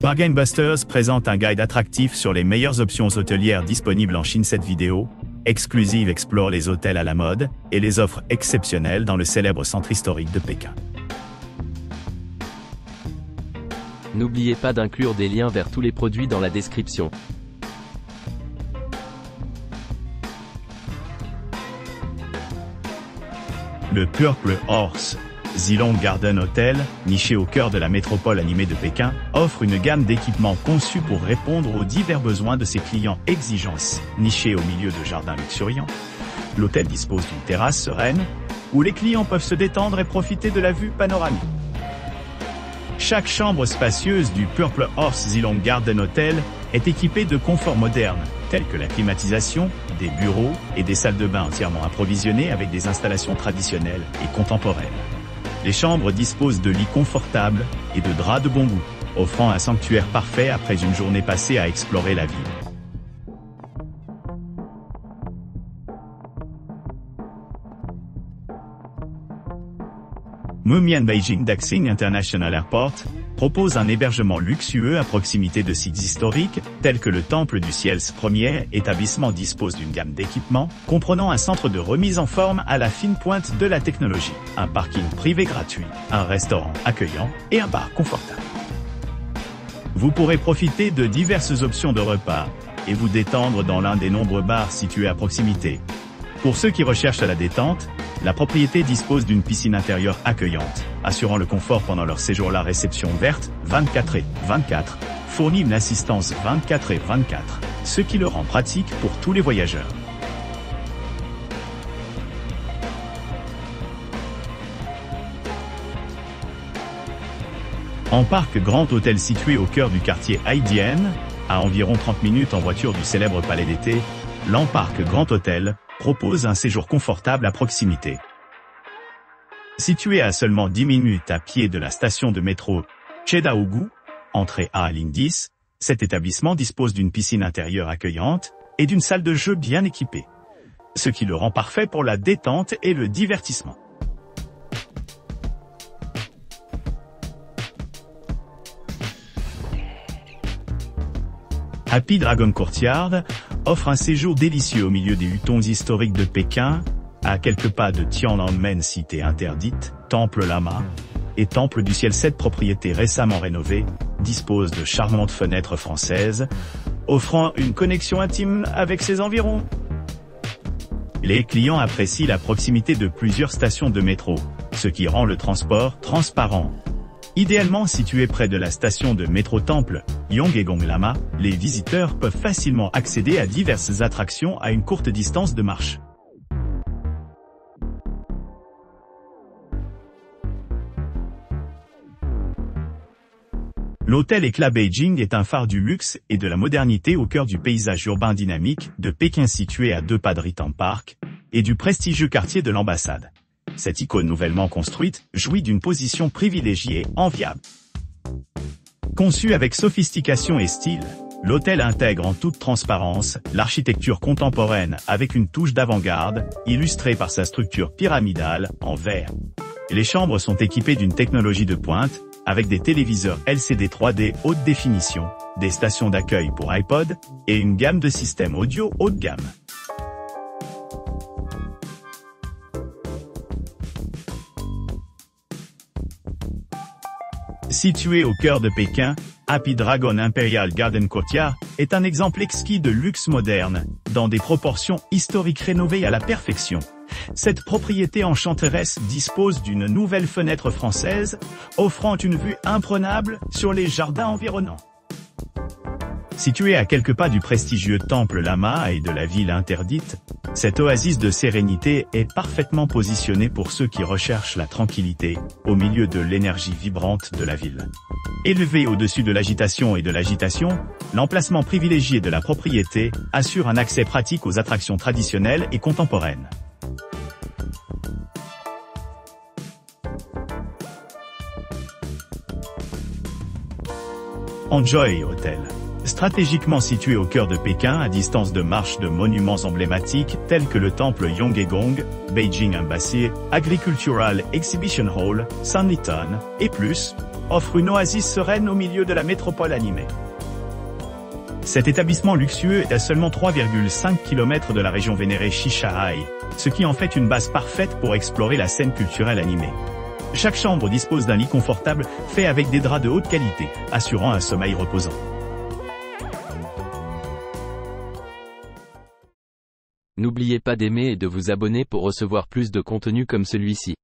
Bargain Busters présente un guide attractif sur les meilleures options hôtelières disponibles en Chine. Cette vidéo exclusive explore les hôtels à la mode et les offres exceptionnelles dans le célèbre centre historique de Pékin. N'oubliez pas d'inclure des liens vers tous les produits dans la description. Le Purple Horse Zilong Garden Hotel, niché au cœur de la métropole animée de Pékin, offre une gamme d'équipements conçus pour répondre aux divers besoins de ses clients. Exigences. Niché au milieu de jardins luxuriants, l'hôtel dispose d'une terrasse sereine, où les clients peuvent se détendre et profiter de la vue panoramique. Chaque chambre spacieuse du Purple Horse Zilong Garden Hotel est équipée de conforts modernes, tels que la climatisation, des bureaux et des salles de bain entièrement approvisionnées avec des installations traditionnelles et contemporaines. Les chambres disposent de lits confortables et de draps de bon goût, offrant un sanctuaire parfait après une journée passée à explorer la ville. Mumian Beijing Daxing International Airport propose un hébergement luxueux à proximité de sites historiques, tels que le Temple du Ciel. Ce premier établissement dispose d'une gamme d'équipements, comprenant un centre de remise en forme à la fine pointe de la technologie, un parking privé gratuit, un restaurant accueillant et un bar confortable. Vous pourrez profiter de diverses options de repas et vous détendre dans l'un des nombreux bars situés à proximité. Pour ceux qui recherchent la détente, la propriété dispose d'une piscine intérieure accueillante, assurant le confort pendant leur séjour. La réception verte, 24/24, fournit une assistance 24/24, ce qui le rend pratique pour tous les voyageurs. Empark Grand Hôtel situé au cœur du quartier Haidian, à environ 30 minutes en voiture du célèbre palais d'été, l'Empark Grand Hôtel propose un séjour confortable à proximité. Situé à seulement 10 minutes à pied de la station de métro Chedaogu, entrée à ligne 10, cet établissement dispose d'une piscine intérieure accueillante et d'une salle de jeu bien équipée, ce qui le rend parfait pour la détente et le divertissement. Happy Dragon Courtyard offre un séjour délicieux au milieu des hutons historiques de Pékin, à quelques pas de Tiananmen, cité interdite, Temple Lama et Temple du Ciel. Cette propriété récemment rénovée dispose de charmantes fenêtres françaises, offrant une connexion intime avec ses environs. Les clients apprécient la proximité de plusieurs stations de métro, ce qui rend le transport transparent. Idéalement situé près de la station de métro Temple Yonggegong Lama, les visiteurs peuvent facilement accéder à diverses attractions à une courte distance de marche. L'hôtel Éclat Beijing est un phare du luxe et de la modernité au cœur du paysage urbain dynamique de Pékin, situé à 2 pas de Ritam Park et du prestigieux quartier de l'Ambassade. Cette icône nouvellement construite jouit d'une position privilégiée enviable. Conçu avec sophistication et style, l'hôtel intègre en toute transparence l'architecture contemporaine avec une touche d'avant-garde, illustrée par sa structure pyramidale en verre. Les chambres sont équipées d'une technologie de pointe, avec des téléviseurs LCD 3D haute définition, des stations d'accueil pour iPod et une gamme de systèmes audio haut de gamme. Situé au cœur de Pékin, Happy Dragon Imperial Garden Courtyard est un exemple exquis de luxe moderne, dans des proportions historiques rénovées à la perfection. Cette propriété enchanteresse dispose d'une nouvelle fenêtre française, offrant une vue imprenable sur les jardins environnants. Située à quelques pas du prestigieux Temple Lama et de la ville interdite, cette oasis de sérénité est parfaitement positionnée pour ceux qui recherchent la tranquillité, au milieu de l'énergie vibrante de la ville. Élevé au-dessus de l'agitation l'emplacement privilégié de la propriété assure un accès pratique aux attractions traditionnelles et contemporaines. Enjoy Hotel Stratégiquement situé au cœur de Pékin, à distance de marche de monuments emblématiques tels que le temple Yonggegong, Beijing Embassy, Agricultural Exhibition Hall, Sanlitun, et plus, offre une oasis sereine au milieu de la métropole animée. Cet établissement luxueux est à seulement 3,5 km de la région vénérée Shichahai, ce qui en fait une base parfaite pour explorer la scène culturelle animée. Chaque chambre dispose d'un lit confortable fait avec des draps de haute qualité, assurant un sommeil reposant. N'oubliez pas d'aimer et de vous abonner pour recevoir plus de contenu comme celui-ci.